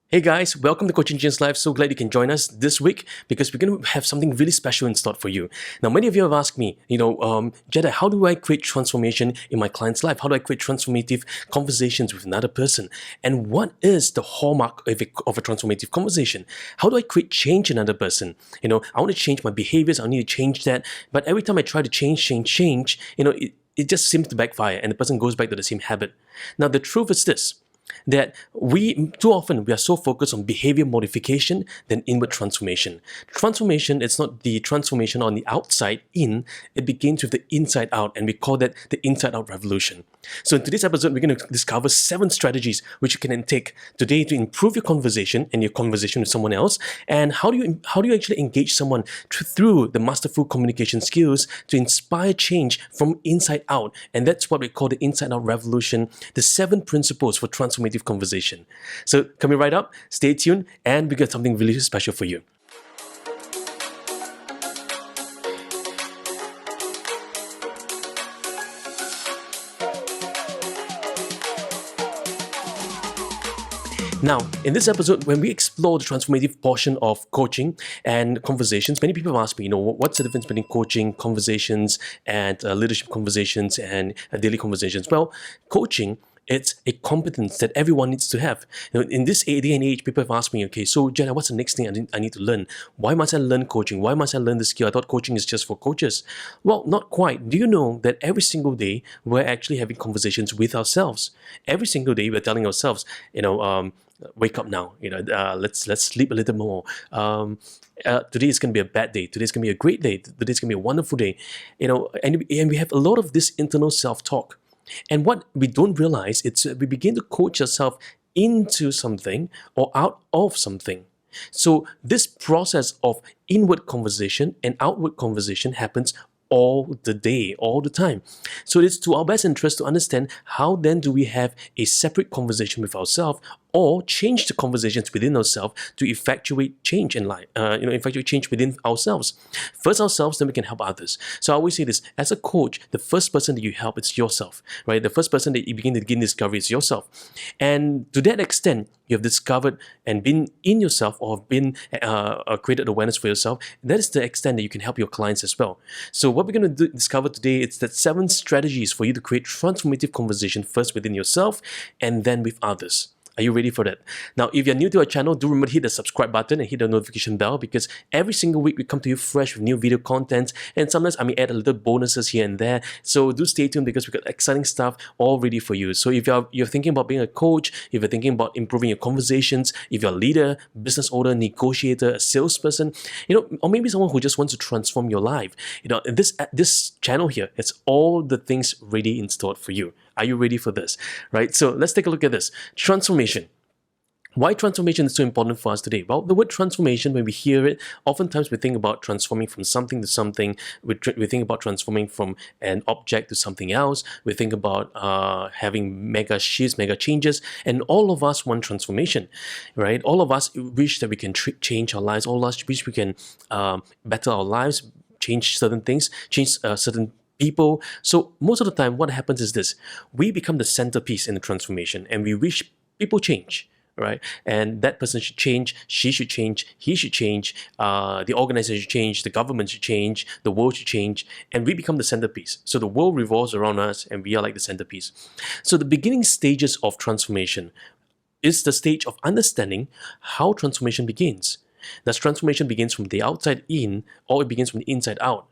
Hey guys, welcome to Coaching James Live. So glad you can join us this week because we're going to have something really special in store for you. Now, many of you have asked me, Jedi, how do I create transformation in my client's life? How do I create transformative conversations with another person? And what is the hallmark of a transformative conversation? How do I create change in another person? I want to change my behaviors. I need to change that. But every time I try to change, it just seems to backfire and the person goes back to the same habit. Now, the truth is this, that we too often we are so focused on behavior modification than inward transformation. Transformation, it's not the transformation on the outside in, it begins with the inside out, and we call that the inside out revolution. So in today's episode, we're going to discover 7 strategies which you can take today to improve your conversation and your conversation with someone else, and how do you actually engage someone through the masterful communication skills to inspire change from inside out. And that's what we call the inside out revolution, the 7 principles for transformative conversation. So coming right up, stay tuned, and we got something really special for you. Now, in this episode, when we explore the transformative portion of coaching and conversations, many people ask me, what's the difference between coaching, conversations, and leadership conversations and daily conversations? Well, coaching, it's a competence that everyone needs to have. In this day and age, people have asked me, okay, so Jenna, what's the next thing I need to learn? Why must I learn coaching? Why must I learn this skill? I thought coaching is just for coaches. Well, not quite. Do you know that every single day we're actually having conversations with ourselves? Every single day we're telling ourselves, wake up now. Let's sleep a little more. Today is going to be a bad day. Today's going to be a great day. Today's going to be a wonderful day. And we have a lot of this internal self-talk. And what we don't realize, it's we begin to coach ourselves into something or out of something. So this process of inward conversation and outward conversation happens all the day, all the time. So it's to our best interest to understand how then do we have a separate conversation with ourselves or change the conversations within ourselves to effectuate change in life, effectuate change within ourselves. First ourselves, then we can help others. So I always say this, as a coach, the first person that you help, it's yourself, right? The first person that you begin to gain discovery is yourself. And to that extent, you have discovered and been in yourself or have been created awareness for yourself. That is the extent that you can help your clients as well. So what we're going to discover today is that 7 strategies for you to create transformative conversation first within yourself and then with others. Are you ready for that? Now, if you're new to our channel, do remember to hit the subscribe button and hit the notification bell because every single week we come to you fresh with new video content, and sometimes I may add a little bonuses here and there. So do stay tuned because we've got exciting stuff all ready for you. So if you're thinking about being a coach, if you're thinking about improving your conversations, if you're a leader, business owner, negotiator, a salesperson, or maybe someone who just wants to transform your life, this channel here, it's all the things ready in store for you. Are you ready for this? Right? So let's take a look at this. Transformation. Why transformation is so important for us today? Well, the word transformation, when we hear it, oftentimes we think about transforming from something to something. We think about transforming from an object to something else. We think about having mega shifts, mega changes, and all of us want transformation, right? All of us wish that we can change our lives. All of us wish we can better our lives, change certain things, change certain people. So most of the time, what happens is this: we become the centerpiece in the transformation, and we wish people change, right? And that person should change, she should change, he should change, the organization should change, the government should change, the world should change, and we become the centerpiece. So the world revolves around us, and we are like the centerpiece. So the beginning stages of transformation is the stage of understanding how transformation begins. Does transformation begins from the outside in, or it begins from the inside out?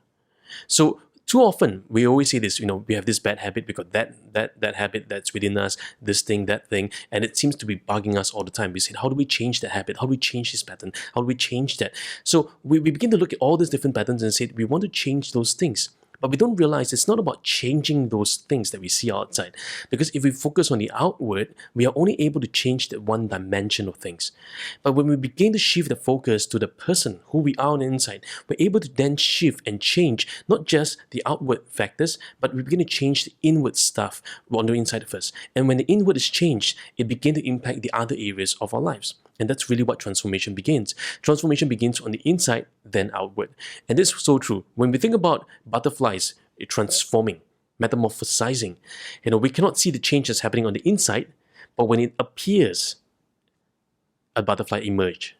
So too often, we always say this, we have this bad habit because that habit that's within us, this thing, that thing, and it seems to be bugging us all the time. We say, how do we change that habit? How do we change this pattern? How do we change that? So we begin to look at all these different patterns and say, we want to change those things. But we don't realize it's not about changing those things that we see outside. Because if we focus on the outward, we are only able to change that one dimension of things. But when we begin to shift the focus to the person, who we are on the inside, we're able to then shift and change not just the outward factors, but we begin to change the inward stuff on the inside of us. And when the inward is changed, it begins to impact the other areas of our lives. And that's really what transformation begins. Transformation begins on the inside, then outward. And this is so true. When we think about butterflies transforming, metamorphosizing, we cannot see the changes happening on the inside, but when it appears a butterfly emerge.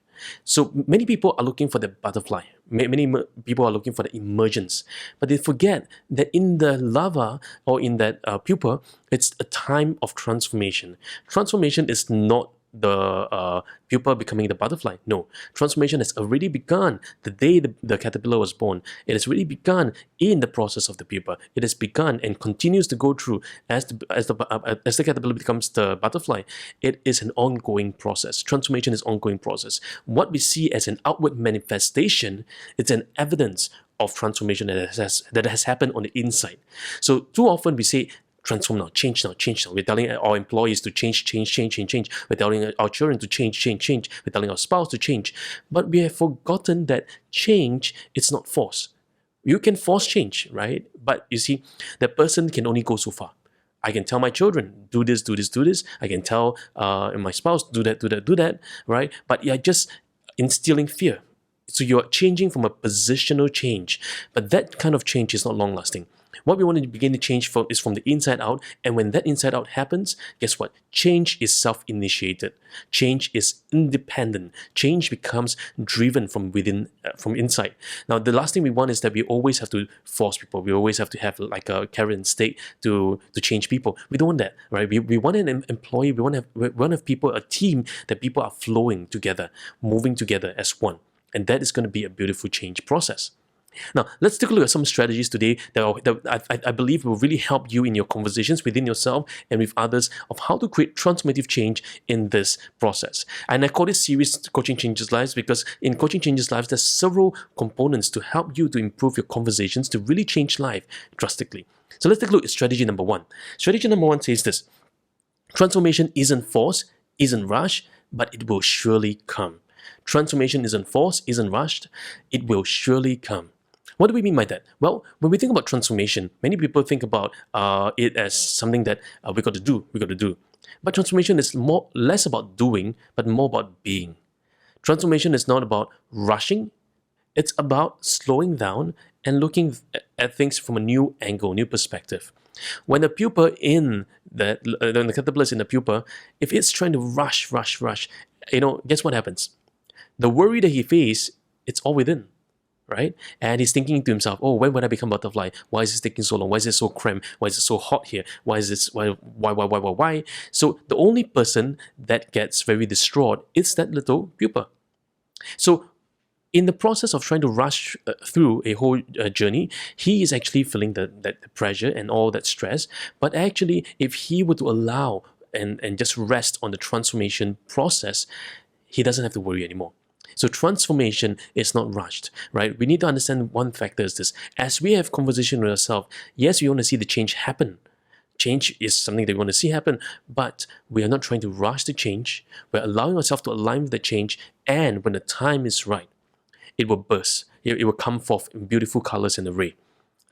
So many people are looking for the butterfly. Many people are looking for the emergence, but they forget that in the larva or in that pupa, it's a time of transformation. Transformation is not the pupa becoming the butterfly. No, transformation has already begun the day the caterpillar was born. It has already begun in the process of the pupa. It has begun and continues to go through as the caterpillar becomes the butterfly. It is an ongoing process. Transformation is an ongoing process. What we see as an outward manifestation, it's an evidence of transformation that has happened on the inside. So too often we say, transform now, change now, change now. We're telling our employees to change. We're telling our children to change. We're telling our spouse to change. But we have forgotten that change is not force. You can force change, right? But you see, that person can only go so far. I can tell my children, do this. I can tell my spouse, do that, right? But you're just instilling fear. So you're changing from a positional change. But that kind of change is not long-lasting. What we want to begin to change is from the inside out. And when that inside out happens, guess what? Change is self-initiated. Change is independent. Change becomes driven from within, from inside. Now, the last thing we want is that we always have to force people. We always have to have like a carrot and stick to change people. We don't want that, right? We want an employee. We want to have people, a team that people are flowing together, moving together as one. And that is going to be a beautiful change process. Now, let's take a look at some strategies today that I believe will really help you in your conversations within yourself and with others of how to create transformative change in this process. And I call this series Coaching Changes Lives because in Coaching Changes Lives, there's several components to help you to improve your conversations to really change life drastically. So let's take a look at strategy number one. Strategy number one says this: transformation isn't forced, isn't rushed, but it will surely come. Transformation isn't forced, isn't rushed, it will surely come. What do we mean by that? Well, when we think about transformation, many people think about it as something that we got to do. But transformation is less about doing, but more about being. Transformation is not about rushing. It's about slowing down and looking at things from a new angle, new perspective. When the pupa when the caterpillar is in the pupa, if it's trying to rush, guess what happens? The worry that he faces, it's all within, right? And he's thinking to himself, oh, when would I become butterfly? Why is this taking so long? Why is it so cramped? Why is it so hot here? Why is this, why? So the only person that gets very distraught is that little pupa. So in the process of trying to rush through a whole journey, he is actually feeling that pressure and all that stress. But actually, if he were to allow and just rest on the transformation process, he doesn't have to worry anymore. So transformation is not rushed, right? We need to understand one factor is this. As we have conversation with ourselves, yes, we want to see the change happen. Change is something that we want to see happen, but we are not trying to rush the change. We're allowing ourselves to align with the change, and when the time is right, it will burst. It will come forth in beautiful colors and array.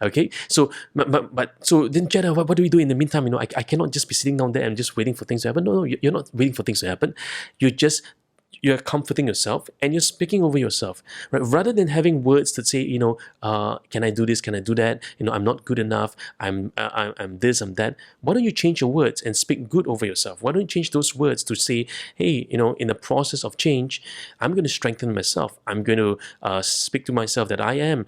Okay, so so then, Jedi, what do we do in the meantime? I cannot just be sitting down there and just waiting for things to happen. No, you're not waiting for things to happen. You're comforting yourself and you're speaking over yourself, right? Rather than having words that say, can I do this? Can I do that? I'm not good enough. I'm this, I'm that. Why don't you change your words and speak good over yourself? Why don't you change those words to say, hey, in the process of change, I'm going to strengthen myself. I'm going to speak to myself that I am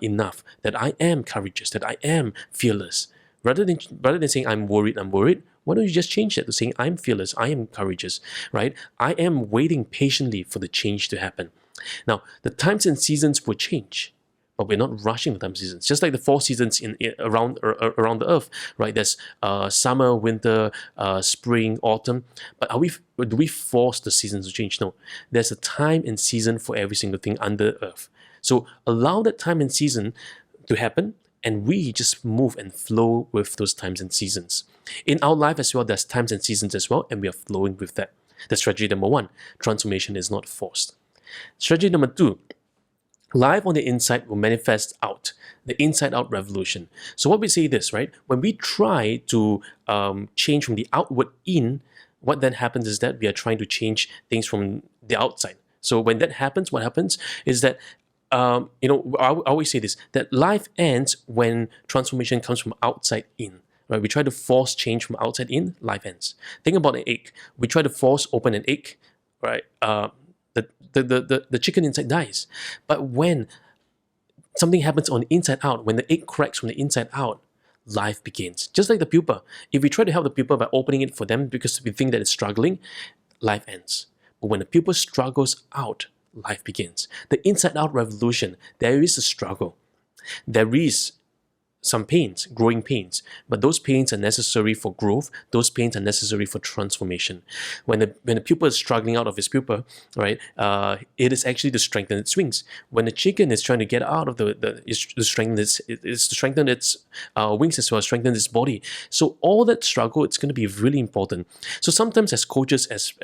enough, that I am courageous, that I am fearless. Rather than saying I'm worried, why don't you just change that to saying I'm fearless, I am courageous, right? I am waiting patiently for the change to happen. Now, the times and seasons will change, but we're not rushing the times and seasons. Just like the 4 seasons around the earth, right? There's summer, winter, spring, autumn. But do we force the seasons to change? No. There's a time and season for every single thing under earth. So allow that time and season to happen, and we just move and flow with those times and seasons. In our life as well, there's times and seasons as well, and we are flowing with that. That's strategy number 1. Transformation is not forced. Strategy number 2. Life on the inside will manifest out. The inside-out revolution. So what we say this, right? When we try to change from the outward in, what then happens is that we are trying to change things from the outside. So when that happens, what happens is that I always say this, that life ends when transformation comes from outside in. Right? We try to force change from outside in, life ends. Think about an egg. We try to force open an egg, right? The chicken inside dies. But when something happens on the inside out, when the egg cracks from the inside out, life begins. Just like the pupa. If we try to help the pupa by opening it for them because we think that it's struggling, life ends. But when the pupa struggles out, life begins. The inside out revolution, there is a struggle. There is some pains, growing pains, but those pains are necessary for growth. Those pains are necessary for transformation. When the pupa is struggling out of his pupa, right, it is actually to strengthen its wings. When the chicken is trying to get out of is to strengthen its wings as well as strengthen its body. So all that struggle, it's going to be really important. So sometimes as coaches, as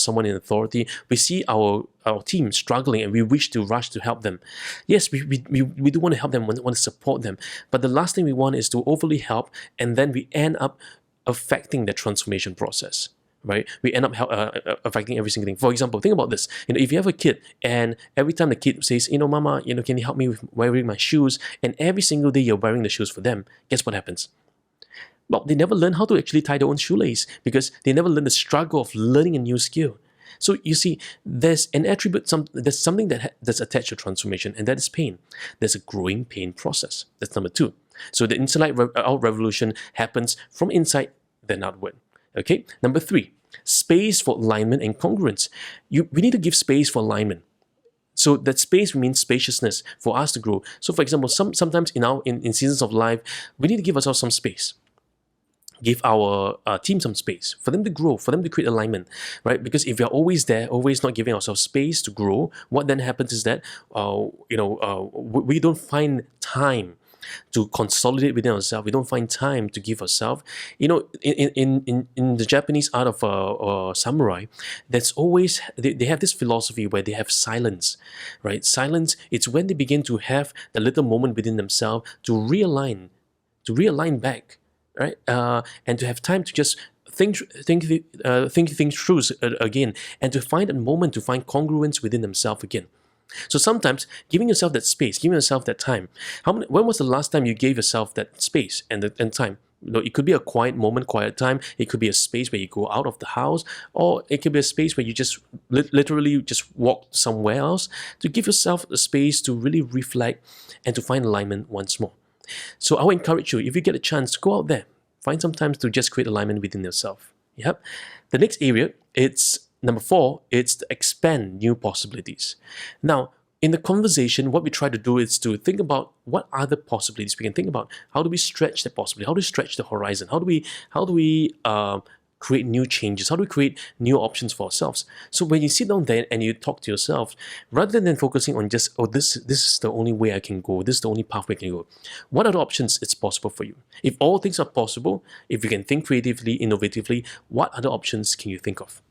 someone in authority, we see our team struggling and we wish to rush to help them. Yes, we do want to help them, want to support them. But the last thing we want is to overly help and then we end up affecting the transformation process. Right? We end up affecting every single thing. For example, think about this. If you have a kid and every time the kid says, Mama, can you help me with wearing my shoes? And every single day you're wearing the shoes for them, guess what happens? Well, they never learn how to actually tie their own shoelace because they never learn the struggle of learning a new skill. So you see, there's an attribute, there's something that's attached to transformation, and that is pain. There's a growing pain process. That's number 2. So the inside out revolution happens from inside, then outward. Okay. Number 3, space for alignment and congruence. We need to give space for alignment. So that space means spaciousness for us to grow. So for example, sometimes in seasons of life, we need to give ourselves some space. Give our team some space for them to grow, for them to create alignment, right? Because if we're always there, always not giving ourselves space to grow, what then happens is that we don't find time to consolidate within ourselves. We don't find time to give ourselves. In the Japanese art of samurai, that's always they have this philosophy where they have silence, right? Silence. It's when they begin to have the little moment within themselves to realign back. Right, and to have time to just think things through again, and to find a moment to find congruence within themselves again. So sometimes giving yourself that space, giving yourself that time. When was the last time you gave yourself that space and time? It could be a quiet moment, quiet time. It could be a space where you go out of the house, or it could be a space where you just literally just walk somewhere else to give yourself a space to really reflect and to find alignment once more. So I would encourage you, if you get a chance, to go out there, find some time to just create alignment within yourself. Yep. The next area, it's number 4, it's to expand new possibilities. Now, in the conversation, what we try to do is to think about what other possibilities we can think about. How do we stretch the possibility? How do we stretch the horizon? How do we create new changes? How do we create new options for ourselves? So when you sit down there and you talk to yourself, rather than focusing on just, this is the only way I can go, this is the only pathway I can go, what other options it's possible for you? If all things are possible, if you can think creatively, innovatively, what other options can you think of?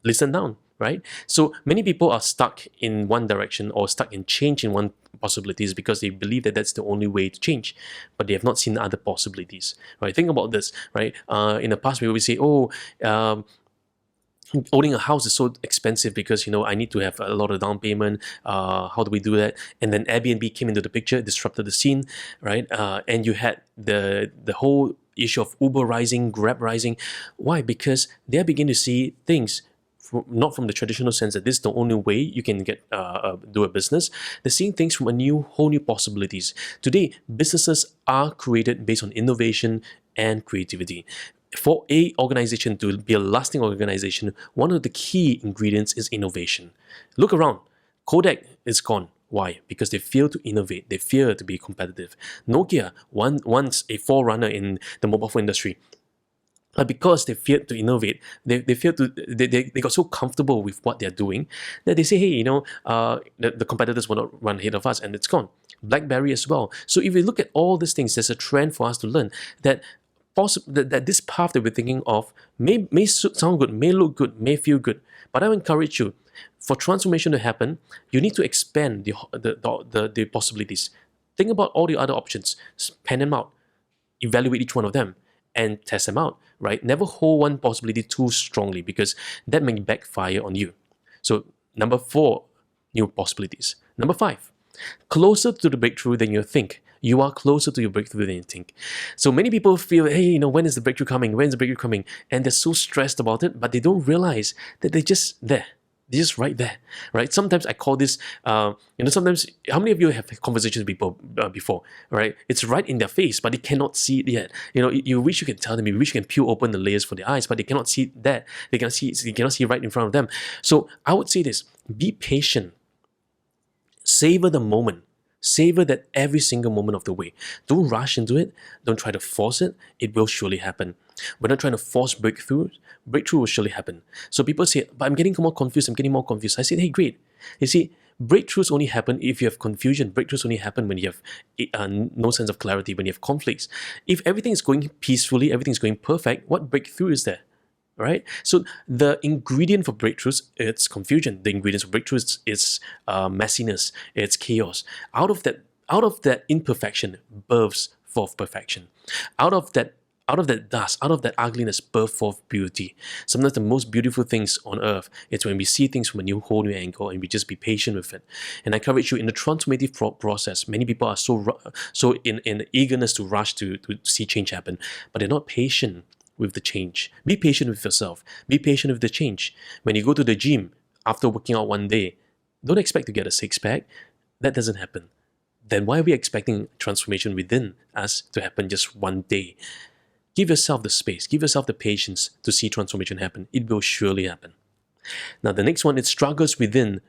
Listen down, right? So many people are stuck in one direction or stuck in change in one possibilities because they believe that that's the only way to change, but they have not seen other possibilities, right? Think about this, right? In the past, we always say, owning a house is so expensive because I need to have a lot of down payment. How do we do that? And then Airbnb came into the picture, disrupted the scene, right? And you had the whole issue of Uber rising, Grab rising. Why? Because they are beginning to see things not from the traditional sense that this is the only way you can get do a business. They're seeing things from whole new possibilities. Today, businesses are created based on innovation and creativity. For a organization to be a lasting organization, one of the key ingredients is innovation. Look around. Kodak is gone. Why? Because they fear to innovate. They fear to be competitive. Nokia, once a forerunner in the mobile phone industry, but because they feared to innovate, they got so comfortable with what they're doing that they say, hey, the competitors will not run ahead of us, and it's gone. BlackBerry as well. So if we look at all these things, there's a trend for us to learn that that this path that we're thinking of may sound good, may look good, may feel good. But I would encourage you, for transformation to happen, you need to expand the possibilities. Think about all the other options, pen them out, evaluate each one of them, and test them out, right? Never hold one possibility too strongly because that may backfire on you. So number 4, new possibilities. Number 5, closer to the breakthrough than you think. You are closer to your breakthrough than you think. So many people feel, hey, when is the breakthrough coming? When is the breakthrough coming? And they're so stressed about it, but they don't realize that they're just there. They're just right there, right? Sometimes I call this, sometimes, how many of you have conversations with people before, right? It's right in their face, but they cannot see it yet. You wish you can tell them, you wish you can peel open the layers for their eyes, but they cannot see that. They cannot see right in front of them. So I would say this, be patient. Savor the moment. Savor that every single moment of the way. Don't rush into it. Don't try to force it. It will surely happen. We're not trying to force breakthrough. Breakthrough will surely happen. So people say, but I'm getting more confused. I said, hey, great. You see, breakthroughs only happen if you have confusion. Breakthroughs only happen when you have no sense of clarity, when you have conflicts. If everything is going peacefully, everything is going perfect, what breakthrough is there? Right? So the ingredient for breakthroughs, it's confusion. The ingredient for breakthroughs is messiness, it's chaos. Out of that imperfection births forth perfection. Out of that dust, out of that ugliness, birth forth beauty. Sometimes the most beautiful things on earth is when we see things from a whole new angle and we just be patient with it. And I encourage you in the transformative process, many people are so in eagerness to rush to see change happen, but they're not patient with the change. Be patient with yourself. Be patient with the change. When you go to the gym after working out one day, don't expect to get a six-pack. That doesn't happen. Then why are we expecting transformation within us to happen just one day? Give yourself the space. Give yourself the patience to see transformation happen. It will surely happen. Now, the next one is struggles within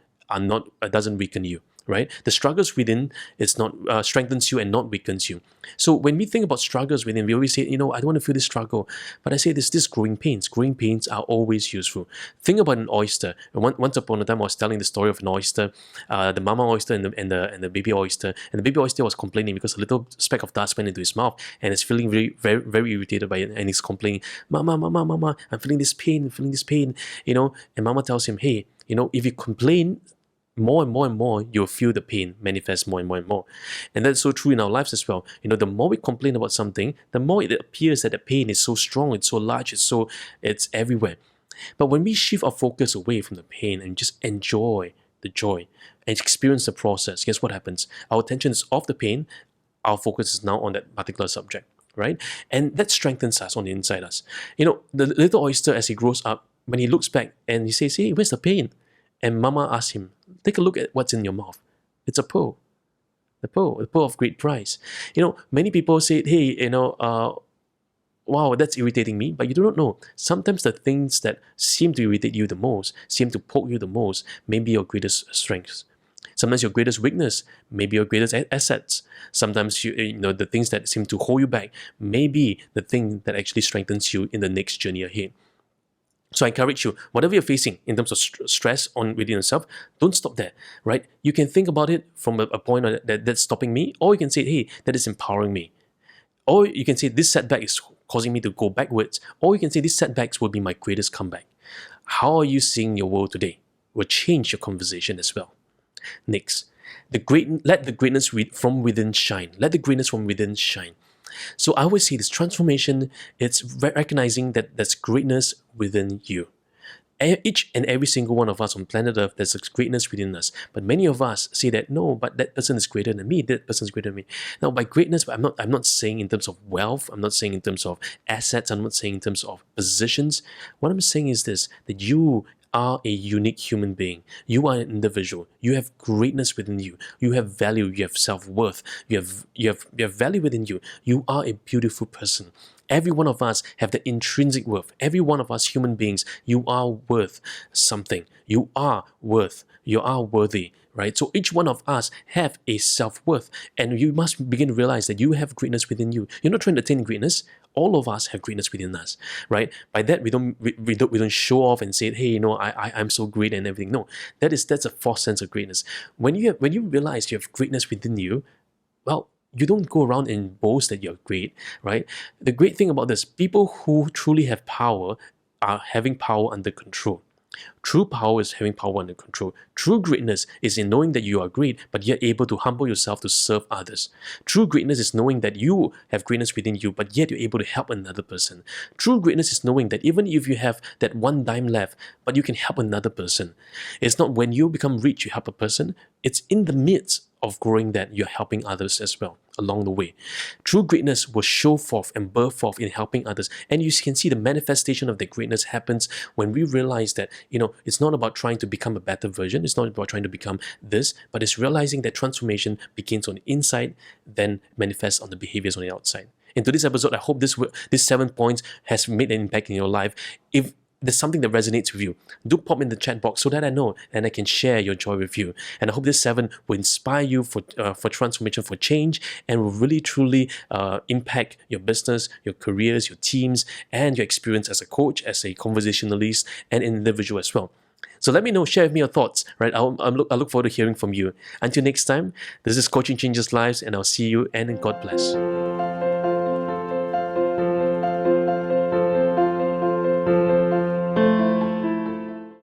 doesn't weaken you. Right? The struggles within, it's not strengthens you and not weakens you. So when we think about struggles within, we always say, I don't want to feel this struggle. But I say this growing pains. Growing pains are always useful. Think about an oyster. Once upon a time, I was telling the story of an oyster, the mama oyster and the baby oyster. And the baby oyster was complaining because a little speck of dust went into his mouth and is feeling very, very, very irritated by it. And he's complaining, Mama, I'm feeling this pain. And Mama tells him, hey, if you complain more and more, you'll feel the pain manifest more and more. And that's so true in our lives as well. The more we complain about something, the more it appears that the pain is so strong, it's so large, it's everywhere. But when we shift our focus away from the pain and just enjoy the joy and experience the process, guess what happens? Our attention is off the pain, our focus is now on that particular subject, right? And that strengthens us on the inside us. The little oyster, as he grows up, when he looks back and he says, hey, where's the pain? And Mama asks him, take a look at what's in your mouth. It's a pearl. The pearl of great price. Many people say, hey, wow, that's irritating me, but you do not know. Sometimes the things that seem to irritate you the most, seem to poke you the most, may be your greatest strengths. Sometimes your greatest weakness may be your greatest assets. Sometimes the things that seem to hold you back may be the thing that actually strengthens you in the next journey ahead. So I encourage you, whatever you're facing in terms of stress within yourself, don't stop there, right? You can think about it from a point that's stopping me, or you can say, hey, that is empowering me. Or you can say, this setback is causing me to go backwards. Or you can say, these setbacks will be my greatest comeback. How are you seeing your world today? Will change your conversation as well. Next, let the greatness from within shine. Let the greatness from within shine. So I always say this transformation, it's recognizing that there's greatness within you. Each and every single one of us on planet Earth, there's a greatness within us. But many of us say that, no, but that person is greater than me, that person is greater than me. Now, by greatness, I'm not saying in terms of wealth, I'm not saying in terms of assets, I'm not saying in terms of positions. What I'm saying is this, that you are a unique human being. You are an individual. You have greatness within you. You have value. You have self-worth. You have value within you. You are a beautiful person. Every one of us have the intrinsic worth. Every one of us human beings, you are worth something. You are worthy, right? So each one of us have a self-worth, and you must begin to realize that you have greatness within you. You're not trying to attain greatness. All of us have greatness within us, right? By that we don't show off and say, hey, I'm so great and everything. No, that's a false sense of greatness. When you realize you have greatness within you, well, you don't go around and boast that you're great, right? The great thing about this, people who truly have power are having power under control. True power is having power under control. True greatness is in knowing that you are great, but yet able to humble yourself to serve others. True greatness is knowing that you have greatness within you, but yet you're able to help another person. True greatness is knowing that even if you have that one dime left, but you can help another person. It's not when you become rich, you help a person. It's in the midst of growing that you're helping others as well along the way. True greatness will show forth and birth forth in helping others. And you can see the manifestation of that greatness happens when we realize that, it's not about trying to become a better version. It's not about trying to become this, but it's realizing that transformation begins on the inside, then manifests on the behaviors on the outside. In today's episode, I hope this 7 points has made an impact in your life. If there's something that resonates with you, do pop in the chat box so that I know and I can share your joy with you. And I hope this 7 will inspire you for transformation, for change, and will really truly impact your business, your careers, your teams, and your experience as a coach, as a conversationalist, and an individual as well. So let me know, share with me your thoughts, right? I look forward to hearing from you. Until next time, this is Coaching Changes Lives, and I'll see you, and God bless.